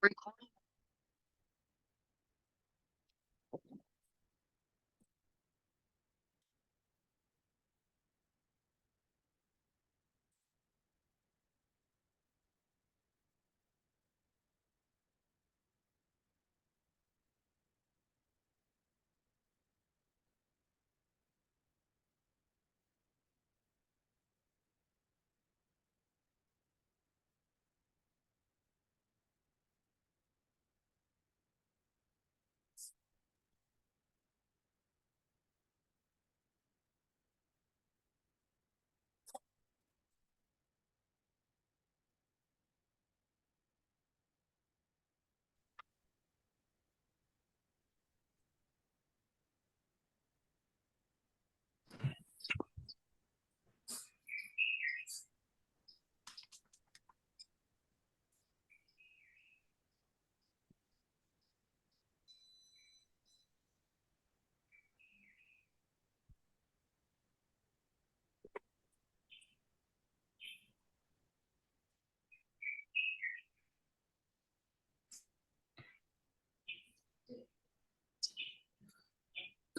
Good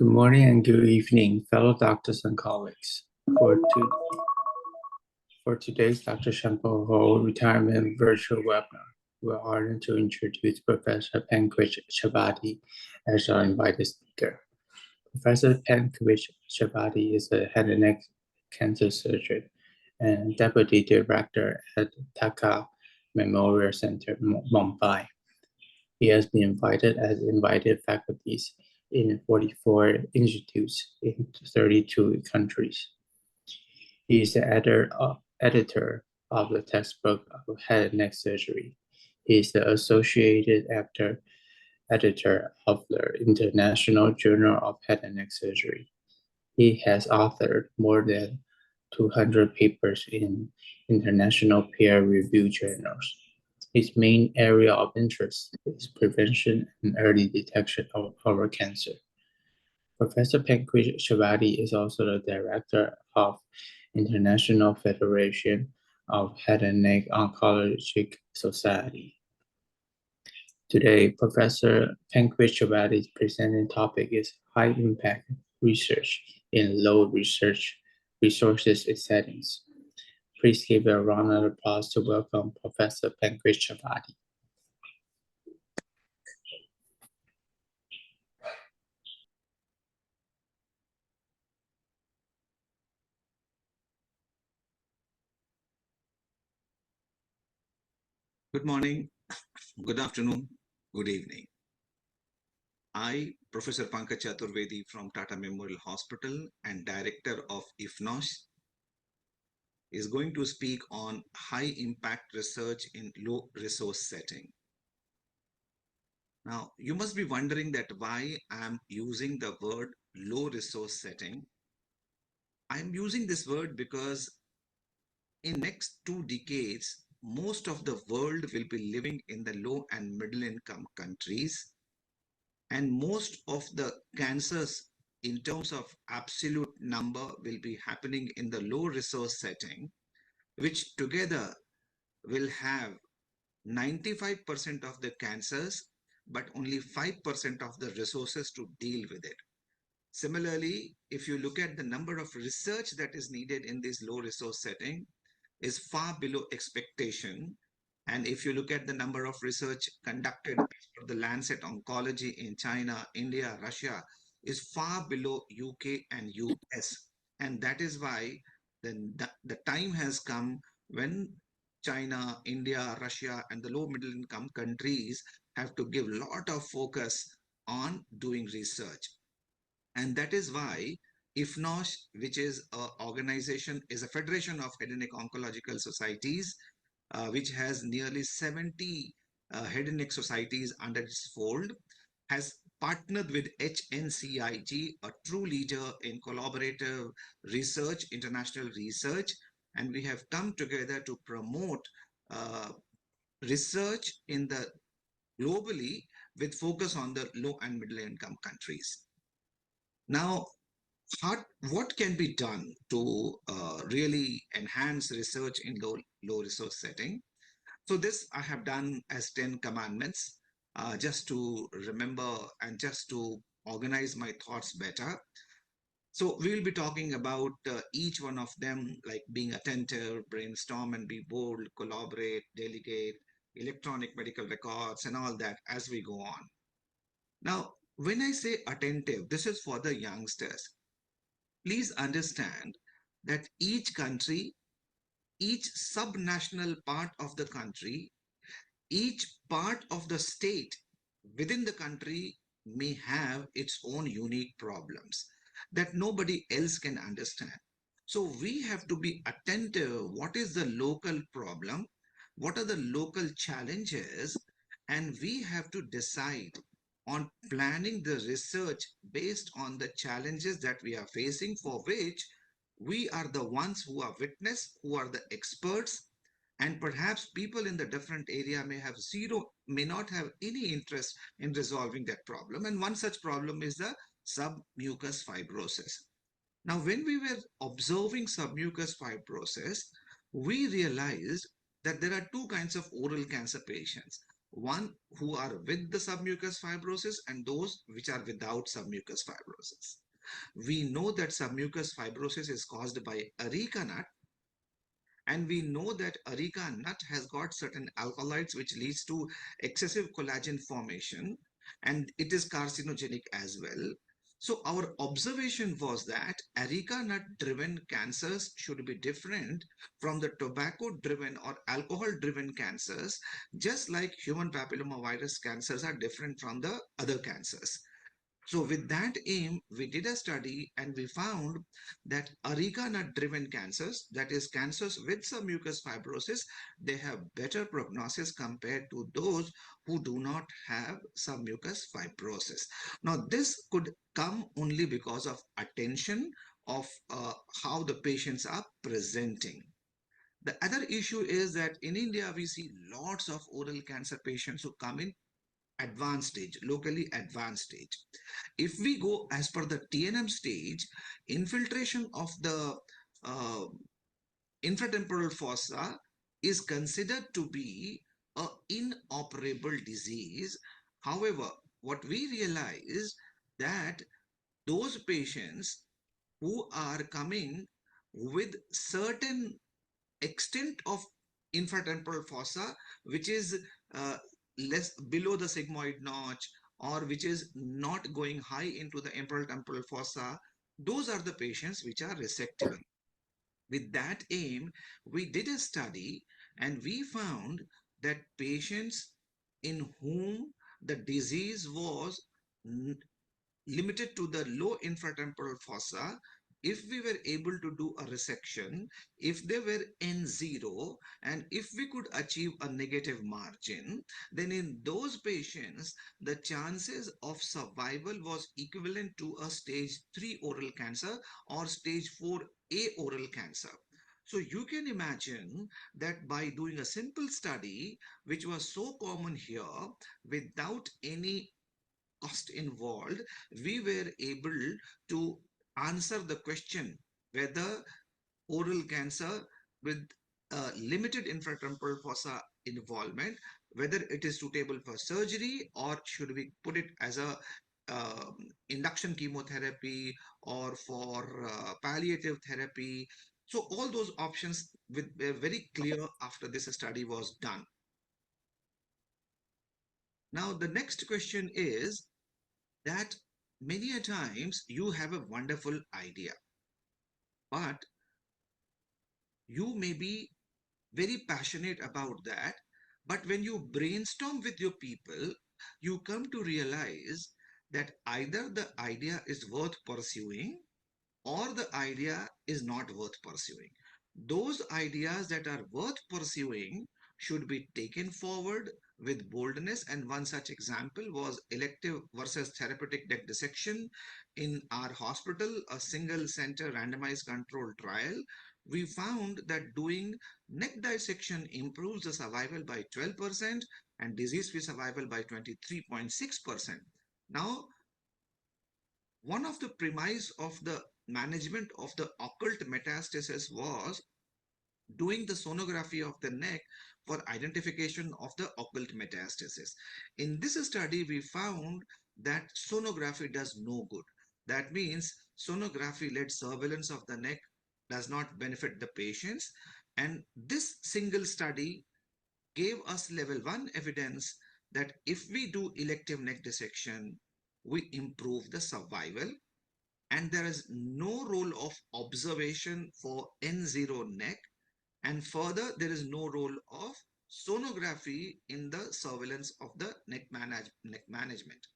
morning and good evening, fellow doctors and colleagues. For today's Dr. Sheng-Po retirement virtual webinar, we're honored to introduce Professor Pankaj Chabadi as our invited speaker. Professor Pankaj Chabadi is a head and neck cancer surgeon and deputy director at Taka Memorial Center, Mumbai. He has been invited as invited faculties in 44 institutes in 32 countries. He is the editor of the textbook of head and neck surgery. He is the associated editor of the International Journal of Head and Neck Surgery. He has authored more than 200 papers in international peer-reviewed journals. His main area of interest is prevention and early detection of oral cancer. Professor Pankaj Chabadi is also the director of International Federation of Head and Neck Oncologic Society. Today, Professor Pankaj Chabadi's presenting topic is high impact research in low resources settings. Please give a round of applause to welcome Professor Pankaj Chabadi. Good morning, good afternoon, good evening. I, Professor Pankaj Chaturvedi from Tata Memorial Hospital and Director of IFNOS, is going to speak on high impact research in low resource setting. Now, you must be wondering that why I'm using the word low resource setting. I'm using this word because in next 2 decades, most of the world will be living in the low and middle income countries, and most of the cancers in terms of absolute number will be happening in the low resource setting, which together will have 95% of the cancers, but only 5% of the resources to deal with it. Similarly, if you look at the number of research that is needed in this low resource setting, is far below expectation. And if you look at the number of research conducted for the Lancet Oncology in China, India, Russia, is far below UK and US. And that is why the time has come when China, India, Russia, and the low middle income countries have to give a lot of focus on doing research. And that is why IFNOS, which is an organization, is a federation of head and neck oncological societies, which has nearly 70 head and neck societies under its fold, has partnered with HNCIG, a true leader in collaborative research, international research, and we have come together to promote research in the globally with focus on the low and middle income countries. Now, what can be done to really enhance research in low resource setting? So this I have done as 10 commandments, just to remember and just to organize my thoughts better. So we will be talking about each one of them, like being attentive, brainstorm and be bold, collaborate, delegate, electronic medical records, and all that as we go on. Now, when I say attentive, this is for the youngsters. Please understand that each country, each subnational part of the country, each part of the state within the country may have its own unique problems that nobody else can understand. So we have to be attentive. What is the local problem? What are the local challenges? And we have to decide on planning the research based on the challenges that we are facing, for which we are the ones who are witness, who are the experts, and perhaps people in the different area may not have any interest in resolving that problem. And one such problem is the submucous fibrosis. Now, when we were observing submucous fibrosis, we realized that there are two kinds of oral cancer patients. One who are with the submucous fibrosis and those which are without submucous fibrosis. We know that submucous fibrosis is caused by areca nut, and we know that areca nut has got certain alkaloids which leads to excessive collagen formation, and it is carcinogenic as well. So our observation was that areca nut driven cancers should be different from the tobacco driven or alcohol driven cancers, just like human papillomavirus cancers are different from the other cancers. So with that aim, we did a study and we found that areca nut driven cancers, that is cancers with some mucous fibrosis, they have better prognosis compared to those who do not have some mucous fibrosis. Now this could come only because of attention of how the patients are presenting. The other issue is that in India, we see lots of oral cancer patients who come in advanced stage, locally advanced stage. If we go as per the TNM stage, infiltration of the uh, infratemporal fossa is considered to be a inoperable disease. However, what we realize that those patients who are coming with certain extent of infratemporal fossa, which is uh, less below the sigmoid notch, or which is not going high into the infratemporal fossa, those are the patients which are resectable. With that aim, we did a study and we found that patients in whom the disease was limited to the low infratemporal fossa, if we were able to do a resection, if they were N0, and if we could achieve a negative margin, then in those patients, the chances of survival was equivalent to a stage 3 oral cancer or stage 4A oral cancer. So you can imagine that by doing a simple study, which was so common here, without any cost involved, we were able to answer the question whether oral cancer with limited infratemporal fossa involvement, whether it is suitable for surgery or should we put it as a uh, induction chemotherapy or for palliative therapy. So all those options were very clear after this study was done. Now the next question is that many a times you have a wonderful idea, but you may be very passionate about that. But when you brainstorm with your people, you come to realize that either the idea is worth pursuing or the idea is not worth pursuing. Those ideas that are worth pursuing should be taken forward with boldness. And one such example was elective versus therapeutic neck dissection in our hospital, a single center randomized control trial. We found that doing neck dissection improves the survival by 12% and disease-free survival by 23.6%. Now, one of the premise of the management of the occult metastasis was doing the sonography of the neck for identification of the occult metastasis. In this study, we found that sonography does no good. That means sonography led surveillance of the neck does not benefit the patients. And this single study gave us level 1 evidence that if we do elective neck dissection, we improve the survival, and there is no role of observation for N0 neck, and further there is no role of sonography in the surveillance of the neck management.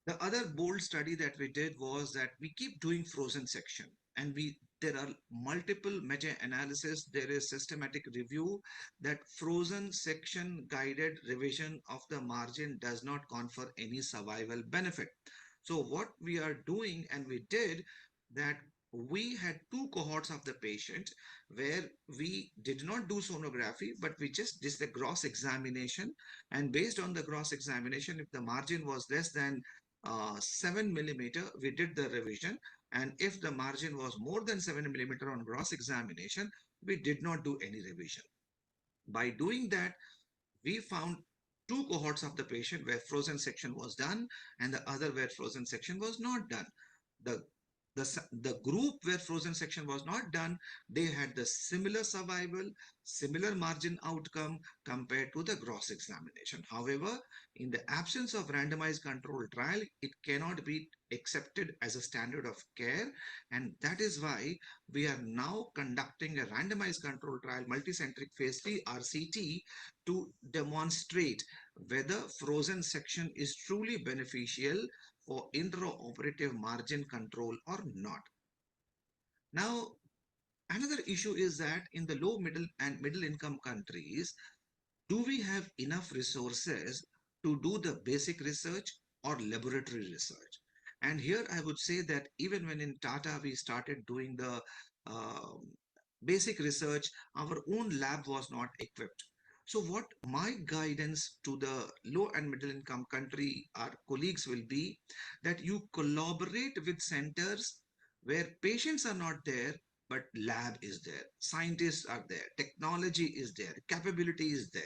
The other bold study that we did was that we keep doing frozen section, and we there are multiple meta-analysis, there is systematic review that frozen section guided revision of the margin does not confer any survival benefit. So what we are doing, and we did that, we had two cohorts of the patient where we did not do sonography, but we just did the gross examination, and based on the gross examination, if the margin was less than 7 millimeter, we did the revision. And if the margin was more than 7 millimeter on gross examination, we did not do any revision. By doing that, we found two cohorts of the patient where frozen section was done and the other where frozen section was not done. The the group where frozen section was not done, they had the similar survival, similar margin outcome compared to the gross examination. However, in the absence of randomized controlled trial, it cannot be accepted as a standard of care. And that is why we are now conducting a randomized controlled trial, multicentric phase 3 RCT, to demonstrate whether frozen section is truly beneficial for intraoperative margin control or not. Now, another issue is that in the low, middle, and middle income countries, do we have enough resources to do the basic research or laboratory research? And here I would say that even when in Tata we started doing the uh, basic research, our own lab was not equipped. So what my guidance to the low and middle income country, our colleagues, will be that you collaborate with centers where patients are not there, but lab is there, scientists are there, technology is there, capability is there.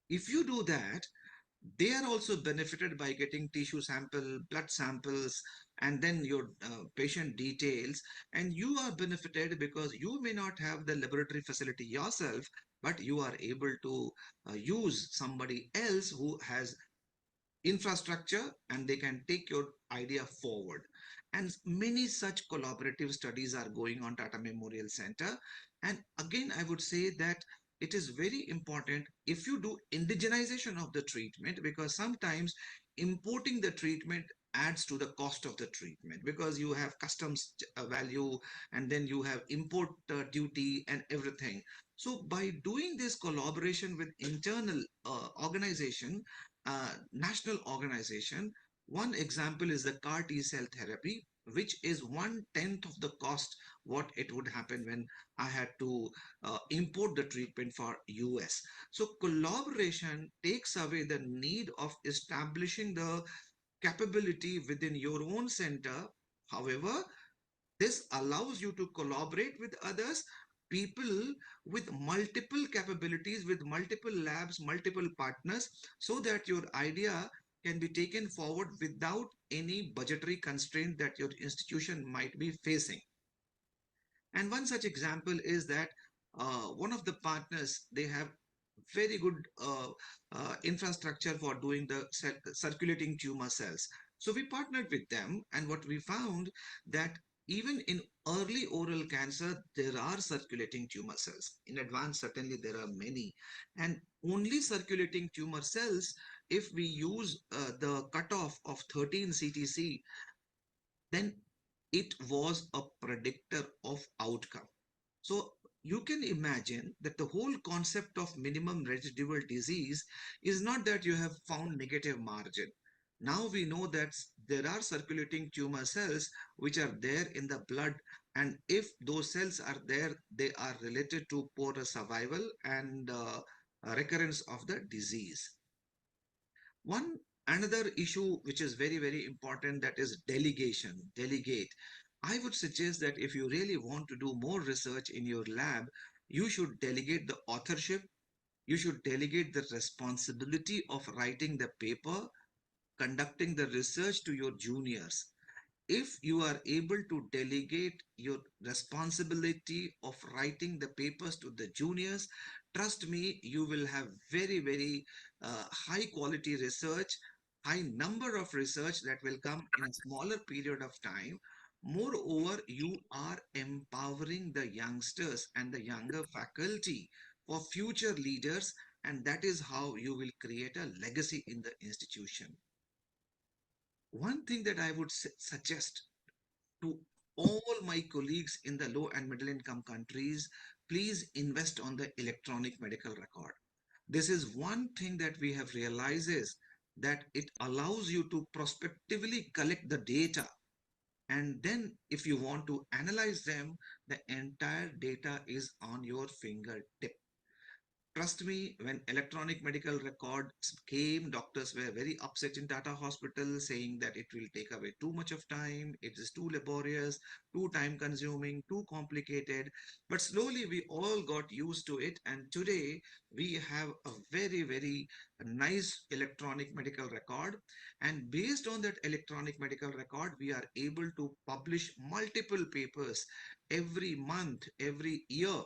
If you do that, they are also benefited by getting tissue sample, blood samples, and then your patient details. And you are benefited because you may not have the laboratory facility yourself, but you are able to use somebody else who has infrastructure and they can take your idea forward. And many such collaborative studies are going on Tata Memorial Center. And again, I would say that it is very important if you do indigenization of the treatment, because sometimes importing the treatment adds to the cost of the treatment because you have customs value and then you have import duty and everything. So by doing this collaboration with internal organization, national organization, one example is the CAR T cell therapy, which is 1/10 of the cost what it would happen when I had to import the treatment for US. So collaboration takes away the need of establishing the capability within your own center. However, this allows you to collaborate with others, people with multiple capabilities, with multiple labs, multiple partners, so that your idea can be taken forward without any budgetary constraint that your institution might be facing. And one such example is that one of the partners, they have very good infrastructure for doing the circulating tumor cells. So we partnered with them, and what we found that even in early oral cancer, there are circulating tumor cells. In advanced, certainly there are many. And only circulating tumor cells, if we use the cutoff of 13 CTC, then it was a predictor of outcome. So you can imagine that the whole concept of minimum residual disease is not that you have found negative margin. Now we know that there are circulating tumor cells which are there in the blood, and if those cells are there, they are related to poorer survival and recurrence of the disease. One another issue which is very, very important, that is delegate. I would suggest that if you really want to do more research in your lab, you should delegate the authorship, you should delegate the responsibility of writing the paper, conducting the research to your juniors. If you are able to delegate your responsibility of writing the papers to the juniors, trust me, you will have very, very high quality research, high number of research that will come in a smaller period of time. Moreover, you are empowering the youngsters and the younger faculty for future leaders, and that is how you will create a legacy in the institution. One thing that I would suggest to all my colleagues in the low and middle income countries, please invest on the electronic medical record. This is one thing that we have realized is that it allows you to prospectively collect the data, and then if you want to analyze them, the entire data is on your fingertip. Trust me, when electronic medical records came, doctors were very upset in Tata Hospital, saying that it will take away too much of time, it is too laborious, too time consuming, too complicated. But slowly we all got used to it, and today we have a very, very nice electronic medical record. And based on that electronic medical record, we are able to publish multiple papers every month, every year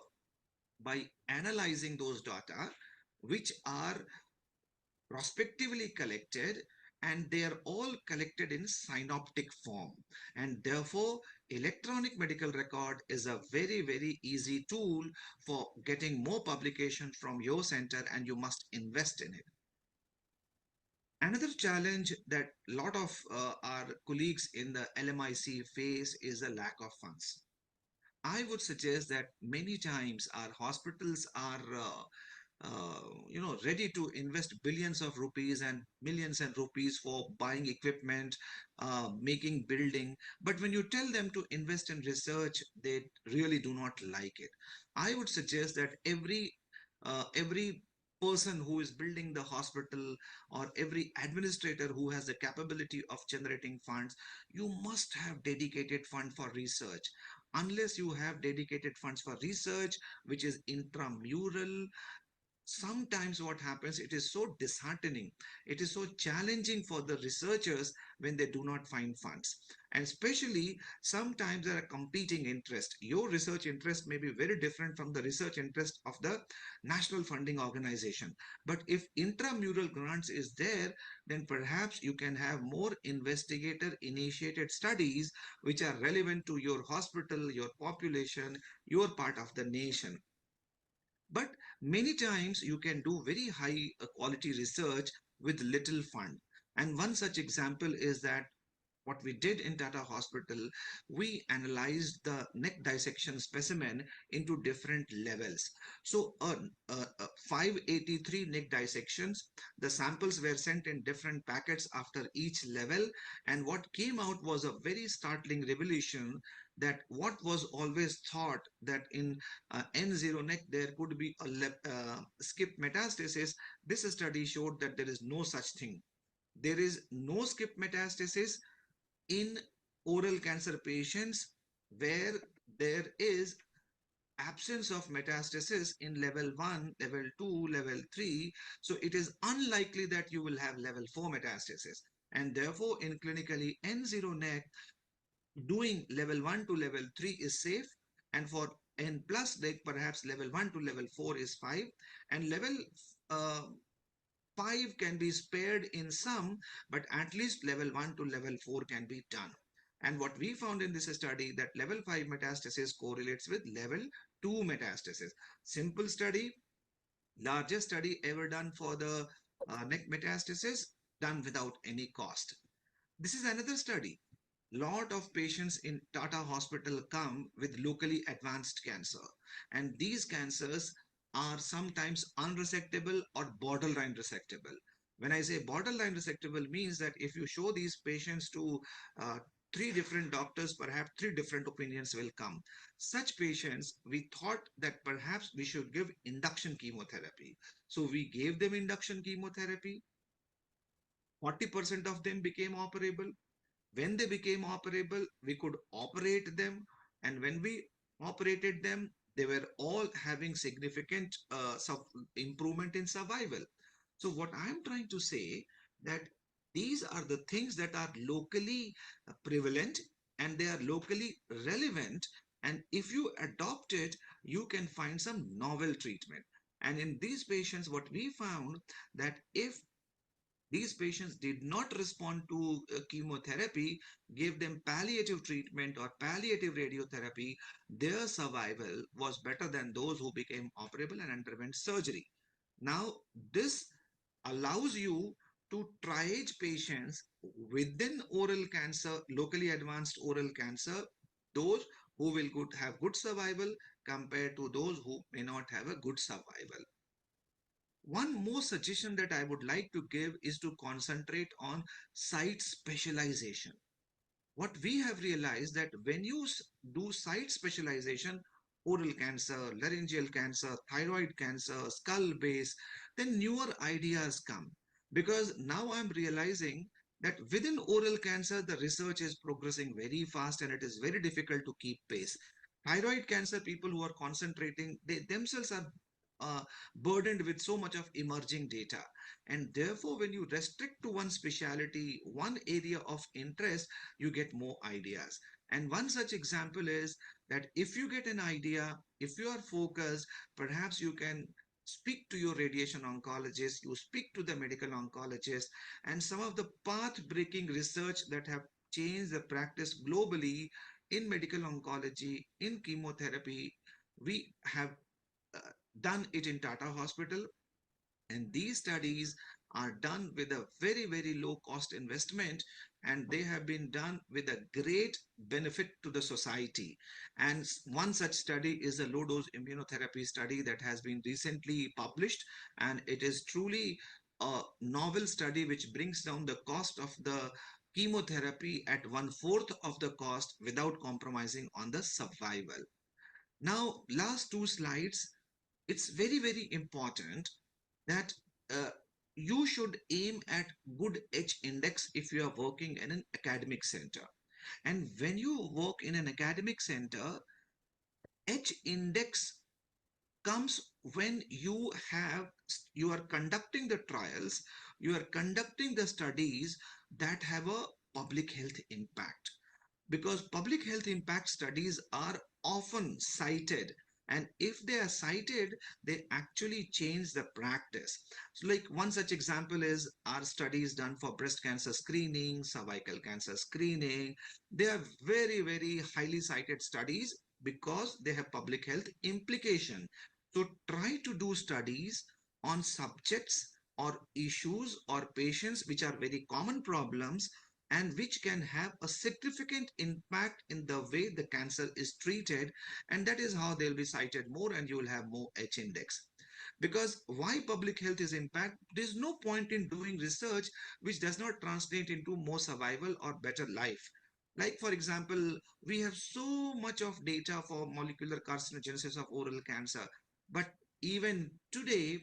by analyzing those data, which are prospectively collected, and they are all collected in synoptic form. And therefore, electronic medical record is a very, very easy tool for getting more publication from your center, and you must invest in it. Another challenge that a lot of our colleagues in the LMIC face is a lack of funds. I would suggest that many times our hospitals are ready to invest billions of rupees and millions and rupees for buying equipment, making building. But when you tell them to invest in research, they really do not like it. I would suggest that every person who is building the hospital, or every administrator who has the capability of generating funds, you must have dedicated fund for research. Unless you have dedicated funds for research, which is intramural, sometimes what happens, it is so disheartening, it is so challenging for the researchers when they do not find funds. And especially sometimes there are competing interests. Your research interest may be very different from the research interest of the national funding organization. But if intramural grants is there, then perhaps you can have more investigator initiated studies which are relevant to your hospital, your population, your part of the nation. But many times you can do very high quality research with little fund. And one such example is that what we did in Tata Hospital, we analyzed the neck dissection specimen into different levels. So, 583 neck dissections, the samples were sent in different packets after each level. And what came out was a very startling revelation, that what was always thought that in N0 neck there could be a skip metastasis, this study showed that there is no such thing. There is no skip metastasis in oral cancer patients where there is absence of metastasis in level 1, level 2, level 3. So it is unlikely that you will have level 4 metastasis. And therefore, in clinically N0 neck, doing level 1 to level 3 is safe. And for N plus neck, perhaps level 1 to level 4 is 5. And level uh, 5 can be spared in some, but at least level 1 to level 4 can be done. And what we found in this study, that level 5 metastasis correlates with level 2 metastasis. Simple study, largest study ever done for the neck metastasis, done without any cost. This is another study. Lot of patients in Tata Hospital come with locally advanced cancer, and these cancers are sometimes unresectable or borderline resectable. When I say borderline resectable, means that if you show these patients to uh, three different doctors, perhaps three different opinions will come. Such patients, we thought that perhaps we should give induction chemotherapy. So we gave them induction chemotherapy. 40% of them became operable. When they became operable, we could operate them. And when we operated them, they were all having significant improvement in survival. So what I'm trying to say, that these are the things that are locally prevalent, and they are locally relevant. And if you adopt it, you can find some novel treatment. And in these patients, what we found, that if these patients did not respond to chemotherapy, gave them palliative treatment or palliative radiotherapy, their survival was better than those who became operable and underwent surgery. Now, this allows you to triage patients within oral cancer, locally advanced oral cancer, those who will have good survival compared to those who may not have a good survival. One more suggestion that I would like to give is to concentrate on site specialization. What we have realized, that when you do site specialization, oral cancer, laryngeal cancer, thyroid cancer, skull base, then newer ideas come. Because now I'm realizing that within oral cancer, the research is progressing very fast and it is very difficult to keep pace. Thyroid cancer, people who are concentrating, they themselves are uh, burdened with so much of emerging data. And therefore, when you restrict to one specialty, one area of interest, you get more ideas. And one such example is that if you get an idea, if you are focused, perhaps you can speak to your radiation oncologist, you speak to the medical oncologist, and some of the path-breaking research that have changed the practice globally in medical oncology, in chemotherapy, we have uh, done it in Tata Hospital, and these studies are done with a very, very low cost investment, and they have been done with a great benefit to the society. And one such study is a low dose immunotherapy study that has been recently published, and it is truly a novel study which brings down the cost of the chemotherapy at one-fourth of the cost without compromising on the survival. Now, last two slides, it's very, very important that uh, you should aim at good H index if you are working in an academic center. And when you work in an academic center, H index comes when you are conducting the trials, you are conducting the studies that have a public health impact, because public health impact studies are often cited, and if they are cited, they actually change the practice. So like one such example is our studies done for breast cancer screening, cervical cancer screening. They are very, very highly cited studies because they have public health implication. So try to do studies on subjects or issues or patients which are very common problems and which can have a significant impact in the way the cancer is treated, and that is how they'll be cited more and you will have more H index. Because why public health is impact, there's no point in doing research which does not translate into more survival or better life. Like for example, we have so much of data for molecular carcinogenesis of oral cancer, but even today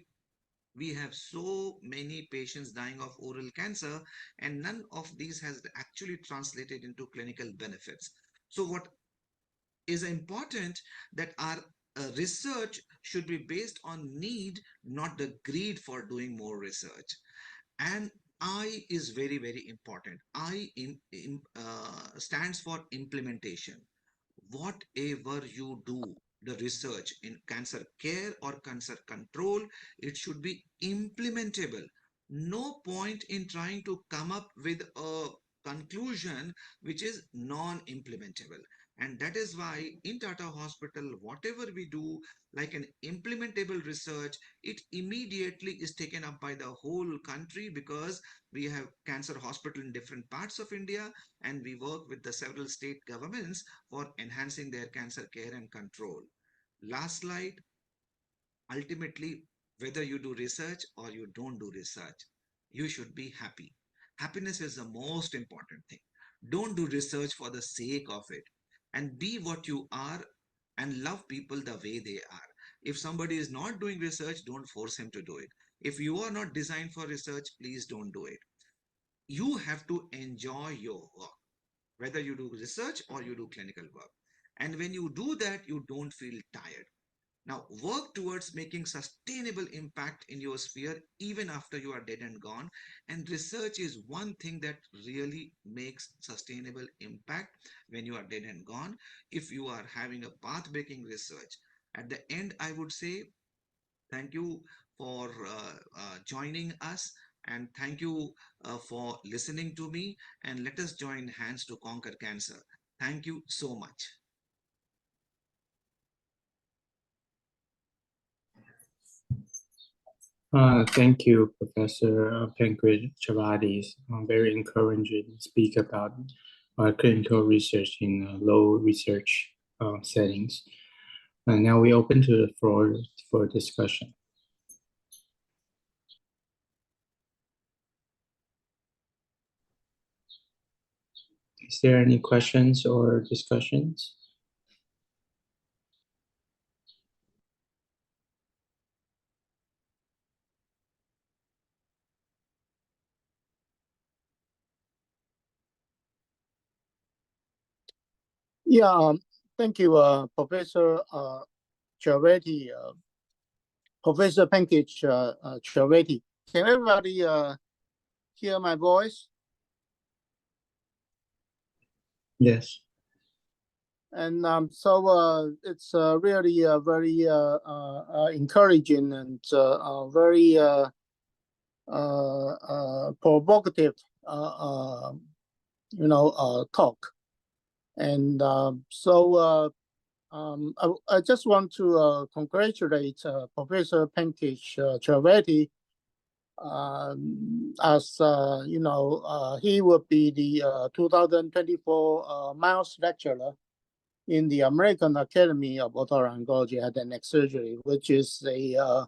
we have so many patients dying of oral cancer, and none of these has actually translated into clinical benefits. So what is important, that our research should be based on need, not the greed for doing more research. And I is very, very important. Stands for implementation. Whatever you do, the research in cancer care or cancer control, it should be implementable. No point in trying to come up with a conclusion which is non-implementable. And that is why in Tata Hospital, whatever we do, like an implementable research, it immediately is taken up by the whole country, because we have cancer hospital in different parts of India, and we work with the several state governments for enhancing their cancer care and control. Last slide. Ultimately, whether you do research or you don't do research, you should be happy. Happiness is the most important thing. Don't do research for the sake of it, and be what you are and love people the way they are. If somebody is not doing research, don't force him to do it. If you are not designed for research, please don't do it. You have to enjoy your work. whether you do research or you do clinical work. And when you do that, you don't feel tired. Now, work towards making sustainable impact in your sphere even after you are dead and gone. And research is one thing that really makes sustainable impact when you are dead and gone. If you are having a path breaking research, at the end, I would say thank you for joining us, and thank you for listening to me. And let us join hands to conquer cancer. Thank you so much. Thank you, Professor Pankaj Chavadis. Very encouraging to speak about clinical research in low research settings. And now we open to the floor for discussion. Is there any questions or discussions? Yeah, thank you, Professor Chaturvedi, Professor Pankaj Chaturvedi. Can everybody hear my voice? Yes. And so it's really very encouraging and very provocative, talk. And so I just want to congratulate Professor Pankaj Chaturvedi, as he will be the 2024 Miles Lecturer in the American Academy of Otolaryngology Head and Neck Surgery, which is a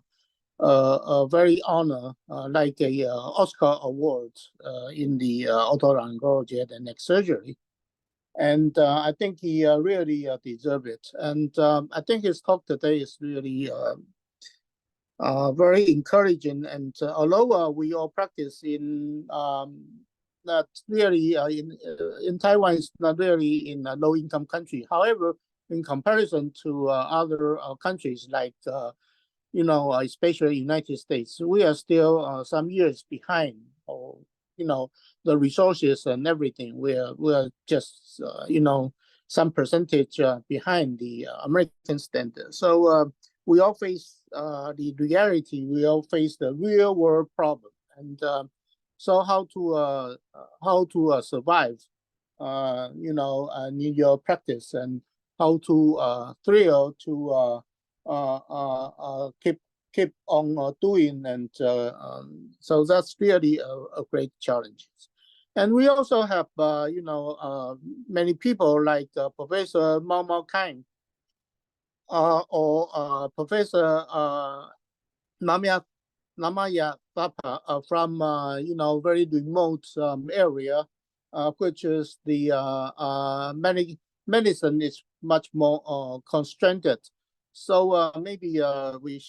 very honor, like a Oscar award in the otolaryngology Head and Neck Surgery. And I think he really deserves it. And I think his talk today is really very encouraging. And although we all practice in not really in Taiwan, is not really in a low-income country. However, in comparison to other countries like especially United States, we are still some years behind, or the resources and everything. We're just some percentage behind the American standard. So we all face the reality. We all face the real world problem, and so how to survive, in your practice, and how to thrill to keep on doing, and so that's really a great challenge. And we also have many people like Professor Mao Kang, or Professor Namaya Thapa from very remote area, which is the medicine is much more constrained. So maybe we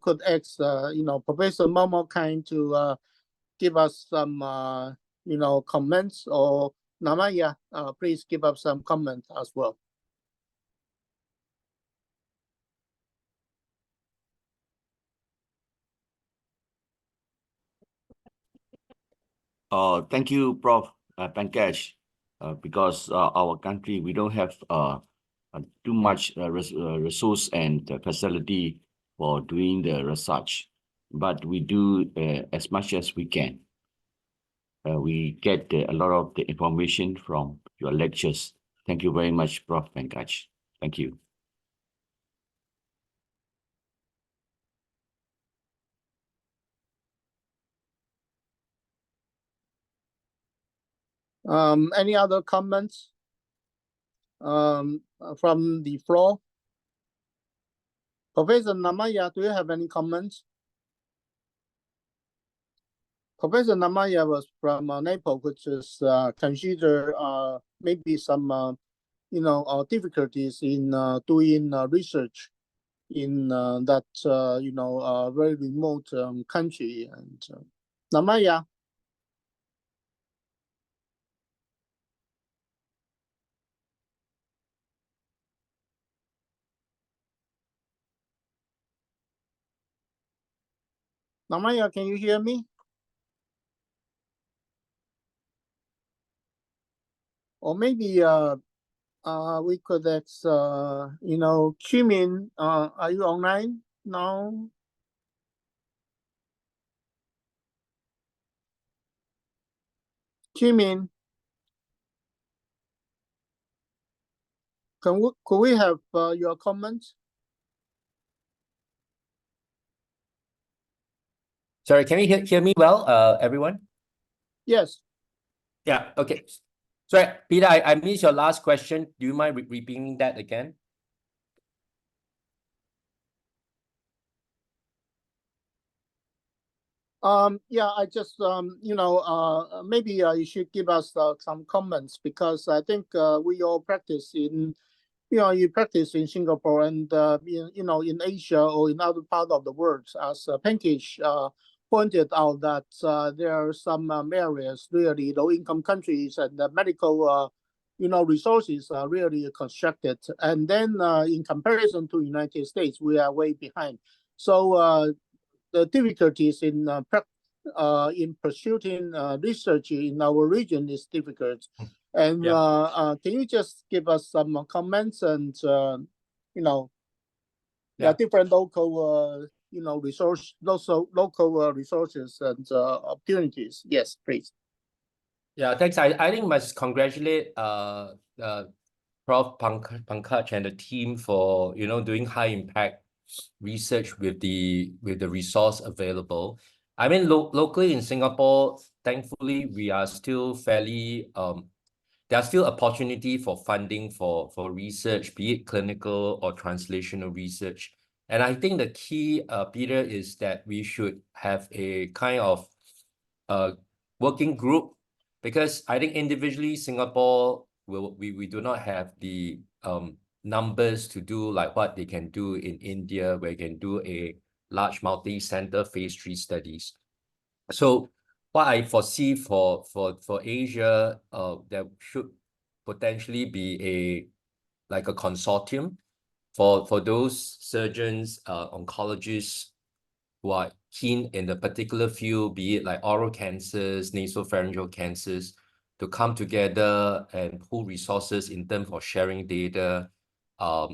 could ask Professor Momo Kind to give us some comments, or Namaya, please give us some comments as well. Thank you, Prof. Pankaj, because our country, we don't have too much resource and facility for doing the research, but we do as much as we can. We get a lot of the information from your lectures. Thank you very much, Prof. Pankaj. Thank you. Any other comments from the floor? Professor Namaya, do you have any comments? Professor Namaya was from Nepal, which is considered maybe some difficulties in doing research in that very remote country. And Namaya. Namaya, can you hear me? Or maybe we could ask, Chimin, are you online now? Chimin, could we have your comments? Sorry, can you hear me well, everyone? Yes. Yeah, okay. Sorry, Peter, I missed your last question. Do you mind repeating that again? Yeah, I just, maybe you should give us some comments, because I think we all practice in, you practice in Singapore and, in Asia or in other part of the world. As Pankaj pointed out, that there are some areas, really low-income countries, and the medical, resources are really constructed. And then in comparison to United States, we are way behind. So the difficulties in pursuing research in our region is difficult. And can you just give us some comments and different local local resources and opportunities? Yes, please. Yeah, thanks. I think must congratulate Prof. Pankaj and the team for doing high impact research with the resource available. I mean, locally in Singapore, thankfully, we are still fairly there are still opportunity for funding for research, be it clinical or translational research. And I think the key, Peter, is that we should have a kind of working group, because I think individually Singapore we do not have the numbers to do like what they can do in India, where you can do a large multi-center phase 3 studies. So what I foresee for Asia, there should potentially be a consortium for those surgeons, oncologists who are keen in the particular field, be it like oral cancers, nasopharyngeal cancers, to come together and pool resources in terms of sharing data,